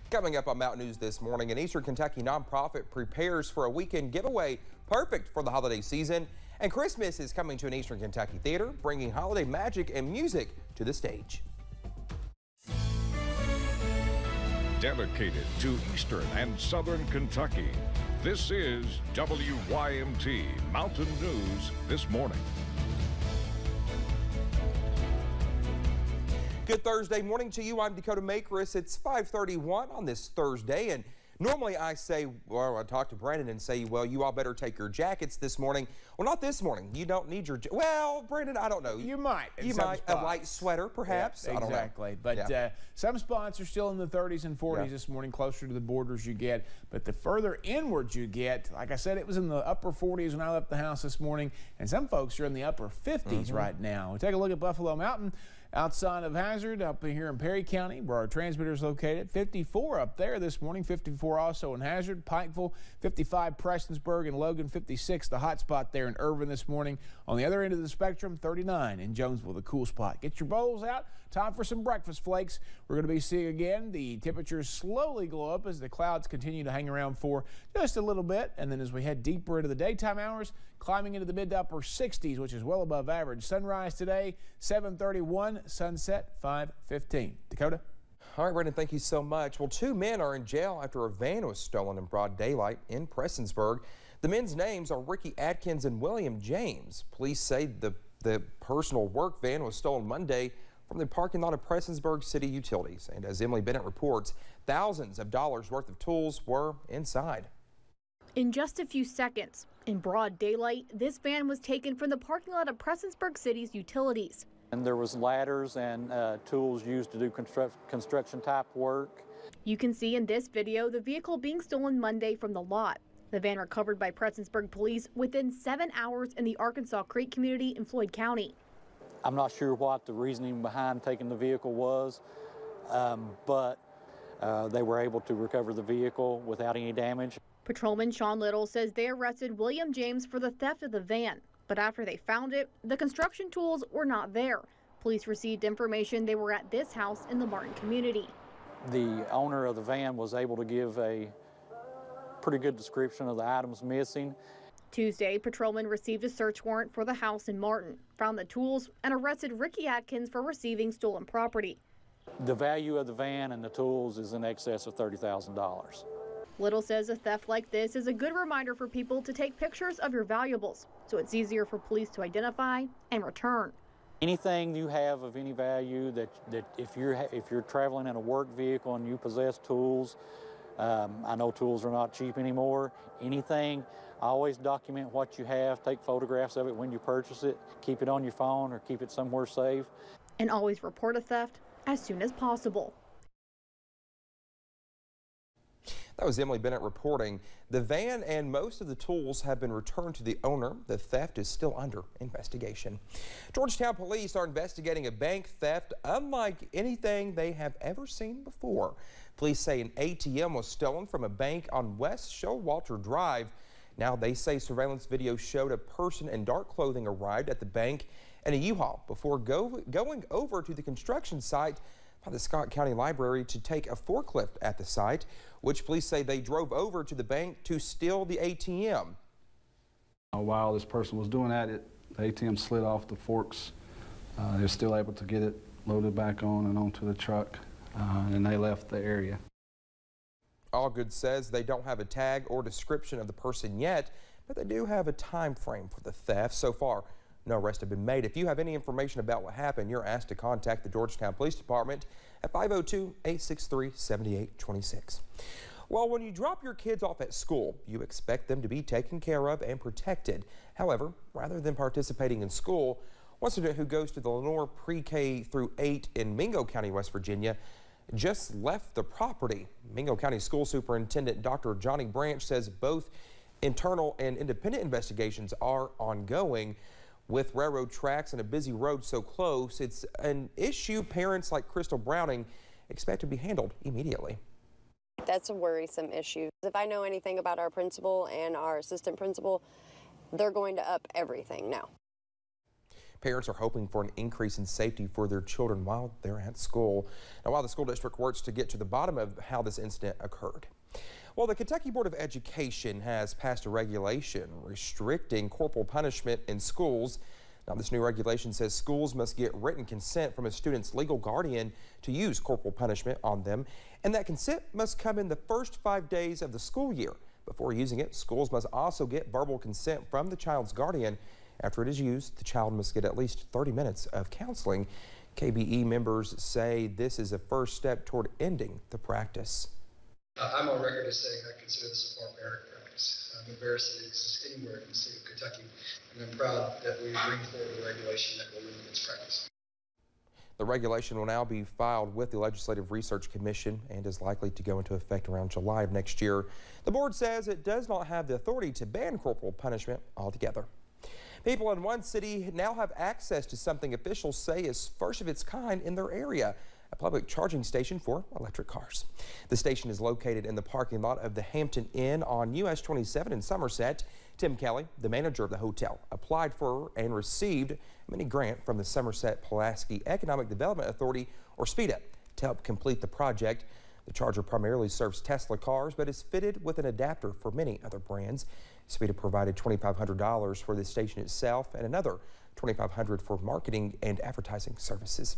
Coming up on Mountain News this morning, an Eastern Kentucky nonprofit prepares for a weekend giveaway perfect for the holiday season. And Christmas is coming to an Eastern Kentucky theater, bringing holiday magic and music to the stage. Dedicated to Eastern and Southern Kentucky, this is WYMT Mountain News this morning. Good Thursday morning to you. I'm Dakota Makris. It's 5:31 on this Thursday, and normally I say, well, I talk to Brandon and say, well, you all better take your jackets this morning. Well, not this morning. You don't need your, well, Brandon, I don't know. You might. You might. A light sweater, perhaps. Yeah, exactly. But some spots are still in the 30s and 40s this morning, closer to the borders you get. But the further inwards you get, like I said, it was in the upper 40s when I left the house this morning, and some folks are in the upper 50s right now. We take a look at Buffalo Mountain. Outside of Hazard, up here in Perry County, where our transmitter is located. 54 up there this morning, 54 also in Hazard, Pikeville, 55 Prestonsburg, and Logan, 56, the hot spot there in Irvin this morning. On the other end of the spectrum, 39 in Jonesville, the cool spot. Get your bowls out. Time for some breakfast flakes. We're going to be seeing again the temperatures slowly glow up as the clouds continue to hang around for just a little bit. And then as we head deeper into the daytime hours, climbing into the mid to upper 60s, which is well above average. Sunrise today, 7:31, sunset, 5:15. Dakota? All right, Brandon, thank you so much. Well, 2 men are in jail after a van was stolen in broad daylight in Prestonsburg. The men's names are Ricky Atkins and William James. Police say the personal work van was stolen Monday from the parking lot of Prestonsburg City Utilities. And as Emily Bennett reports, thousands of dollars worth of tools were inside. In just a few seconds, in broad daylight, this van was taken from the parking lot of Prestonsburg City's utilities. And there was ladders and tools used to do construction type work. You can see in this video the vehicle being stolen Monday from the lot. The van recovered by Prestonsburg police within 7 hours in the Arkansas Creek community in Floyd County. I'm not sure what the reasoning behind taking the vehicle was, but they were able to recover the vehicle without any damage. Patrolman Sean Little says they arrested William James for the theft of the van, but after they found it, the construction tools were not there. Police received information they were at this house in the Martin community. The owner of the van was able to give a pretty good description of the items missing. Tuesday, patrolmen received a search warrant for the house in Martin, found the tools, and arrested Ricky Atkins for receiving stolen property. The value of the van and the tools is in excess of $30,000. Little says a theft like this is a good reminder for people to take pictures of your valuables, so it's easier for police to identify and return. Anything you have of any value that if you're traveling in a work vehicle and you possess tools, I know tools are not cheap anymore. Anything, always document what you have, take photographs of it when you purchase it, keep it on your phone or keep it somewhere safe. And always report a theft as soon as possible. That was Emily Bennett reporting. The van and most of the tools have been returned to the owner. The theft is still under investigation. Georgetown police are investigating a bank theft unlike anything they have ever seen before. Police say an ATM was stolen from a bank on West Showalter Drive. Now they say surveillance video showed a person in dark clothing arrived at the bank in a U-Haul before going over to the construction site by the Scott County Library to take a forklift at the site, which police say they drove over to the bank to steal the ATM. While this person was doing that, the ATM slid off the forks. They're still able to get it loaded back on and onto the truck, and they left the area. Allgood says they don't have a tag or description of the person yet, but they do have a time frame for the theft. So far, no arrests have been made. If you have any information about what happened, you're asked to contact the Georgetown Police Department at 502-863-7826. Well, when you drop your kids off at school, you expect them to be taken care of and protected. However, rather than participating in school, one student who goes to the Lenore Pre-K through 8 in Mingo County, West Virginia, just left the property. Mingo County School Superintendent Dr. Johnny Branch says both internal and independent investigations are ongoing. With railroad tracks and a busy road so close, it's an issue parents like Crystal Browning expect to be handled immediately. That's a worrisome issue. If I know anything about our principal and our assistant principal, they're going to up everything now. Parents are hoping for an increase in safety for their children while they're at school. Now, while the school district works to get to the bottom of how this incident occurred. Well, the Kentucky Board of Education has passed a regulation restricting corporal punishment in schools. Now, this new regulation says schools must get written consent from a student's legal guardian to use corporal punishment on them, and that consent must come in the first 5 days of the school year. Before using it, schools must also get verbal consent from the child's guardian. After it is used, the child must get at least 30 minutes of counseling. KBE members say this is a first step toward ending the practice. I'm on record as saying I consider this a barbaric practice. I'm embarrassed that it exists anywhere in the state of Kentucky, and I'm proud that we bring forward a regulation that will limit its practice. The regulation will now be filed with the Legislative Research Commission and is likely to go into effect around July of next year. The board says it does not have the authority to ban corporal punishment altogether. People in one city now have access to something officials say is first of its kind in their area. A public charging station for electric cars. The station is located in the parking lot of the Hampton Inn on US 27 in Somerset. Tim Kelly, the manager of the hotel, applied for and received a mini grant from the Somerset-Pulaski Economic Development Authority, or SPEDA, to help complete the project. The charger primarily serves Tesla cars, but is fitted with an adapter for many other brands. SPEDA provided $2,500 for the station itself and another $2,500 for marketing and advertising services.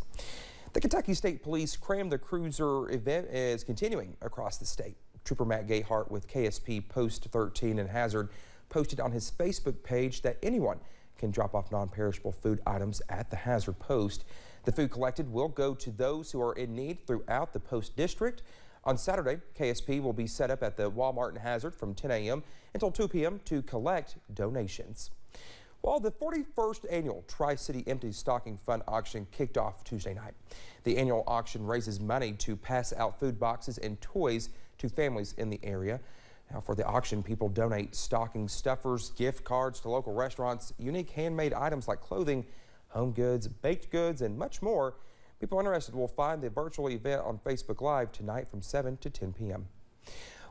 The Kentucky State Police Cram the Cruiser event is continuing across the state. Trooper Matt Gayhart with KSP Post 13 in Hazard posted on his Facebook page that anyone can drop off non-perishable food items at the Hazard Post. The food collected will go to those who are in need throughout the Post District. On Saturday, KSP will be set up at the Walmart in Hazard from 10 a.m. until 2 p.m. to collect donations. Well, the 41st annual Tri-City Empty Stocking Fund auction kicked off Tuesday night. The annual auction raises money to pass out food boxes and toys to families in the area. Now, for the auction, people donate stocking stuffers, gift cards to local restaurants, unique handmade items like clothing, home goods, baked goods, and much more. People interested will find the virtual event on Facebook Live tonight from 7 to 10 p.m.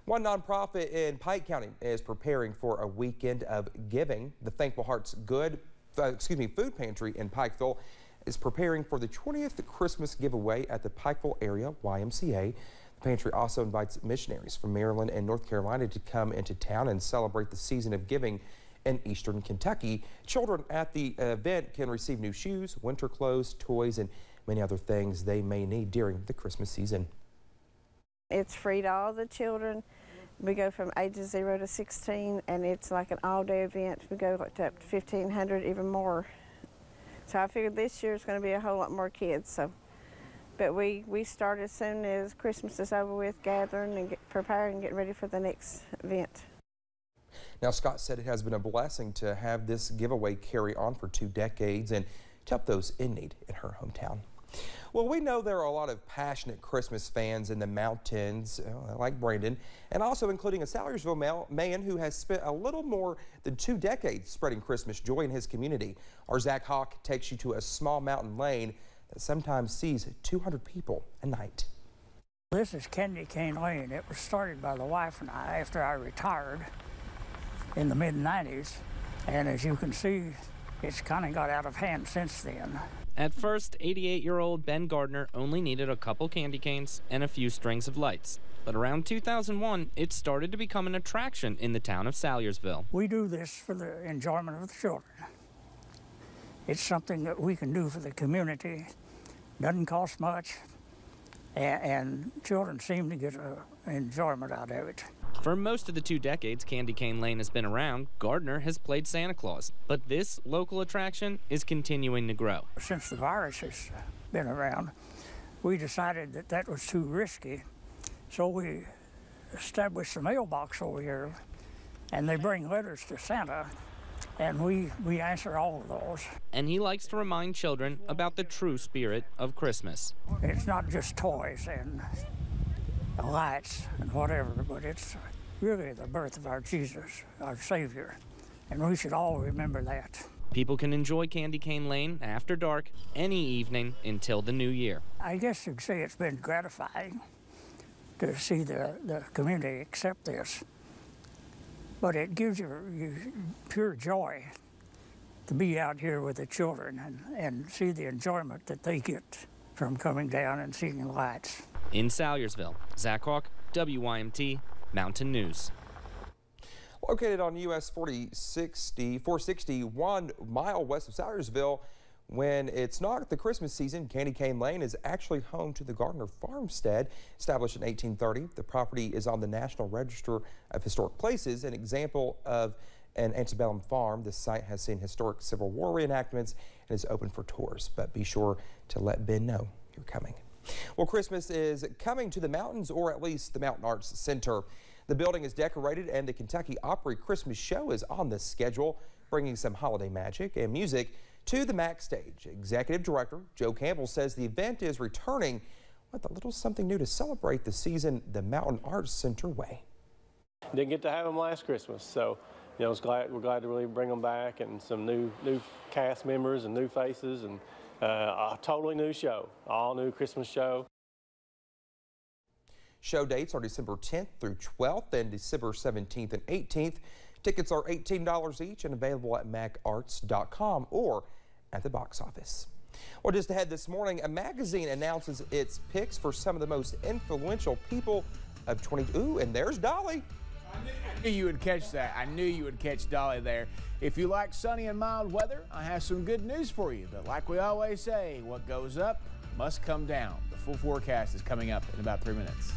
One nonprofit in Pike County is preparing for a weekend of giving. The Thankful Hearts Food Pantry in Pikeville is preparing for the 20th Christmas giveaway at the Pikeville area YMCA. The pantry also invites missionaries from Maryland and North Carolina to come into town and celebrate the season of giving in eastern Kentucky. Children at the event can receive new shoes, winter clothes, toys, and many other things they may need during the Christmas season. It's free to all the children. We go from ages 0 to 16, and it's like an all-day event. We go up to 1,500, even more. So I figured this year is going to be a whole lot more kids. So, but we start as soon as Christmas is over with, gathering and preparing and getting ready for the next event. Now, Scott said it has been a blessing to have this giveaway carry on for 2 decades and to help those in need in her hometown. Well, we know there are a lot of passionate Christmas fans in the mountains, like Brandon, and also including a Salyersville man who has spent a little more than 2 decades spreading Christmas joy in his community. Our Zach Hawk takes you to a small mountain lane that sometimes sees 200 people a night. This is Candy Cane Lane. It was started by the wife and I after I retired in the mid-90s, and as you can see, it's kind of got out of hand since then. At first, 88-year-old Ben Gardner only needed a couple candy canes and a few strings of lights. But around 2001, it started to become an attraction in the town of Salyersville. We do this for the enjoyment of the children. It's something that we can do for the community. Doesn't cost much, and children seem to get enjoyment out of it. For most of the 2 decades Candy Cane Lane has been around, Gardner has played Santa Claus. But this local attraction is continuing to grow. Since the virus has been around, we decided that that was too risky. So we established a mailbox over here, and they bring letters to Santa, and we answer all of those. And he likes to remind children about the true spirit of Christmas. It's not just toys and lights and whatever, but it's really the birth of our Jesus, our Savior, and we should all remember that. People can enjoy Candy Cane Lane after dark any evening until the new year. I guess you'd say it's been gratifying to see the community accept this, but it gives you pure joy to be out here with the children and see the enjoyment that they get from coming down and seeing the lights. In Salyersville, Zach Hawk, WYMT Mountain News. Located on US 460, 1 mile west of Salyersville, when it's not the Christmas season, Candy Cane Lane is actually home to the Gardner Farmstead. Established in 1830, the property is on the National Register of Historic Places, an example of an antebellum farm. This site has seen historic Civil War reenactments and is open for tours. But be sure to let Ben know you're coming. Well, Christmas is coming to the mountains, or at least the Mountain Arts Center. The building is decorated and the Kentucky Opry Christmas Show is on the schedule, bringing some holiday magic and music to the MAC stage. Executive Director Joe Campbell says the event is returning with a little something new to celebrate the season the Mountain Arts Center way. Didn't get to have them last Christmas, so we're glad to really bring them back, and some new cast members and new faces, and a totally new show, all new Christmas show. Show dates are December 10th through 12th and December 17th and 18th. Tickets are $18 each and available at macarts.com or at the box office. Well, just ahead this morning, a magazine announces its picks for some of the most influential people of Ooh, and there's Dolly. I knew you would catch that. I knew you would catch Dolly there. If you like sunny and mild weather, I have some good news for you. But like we always say, what goes up must come down. The full forecast is coming up in about 3 minutes.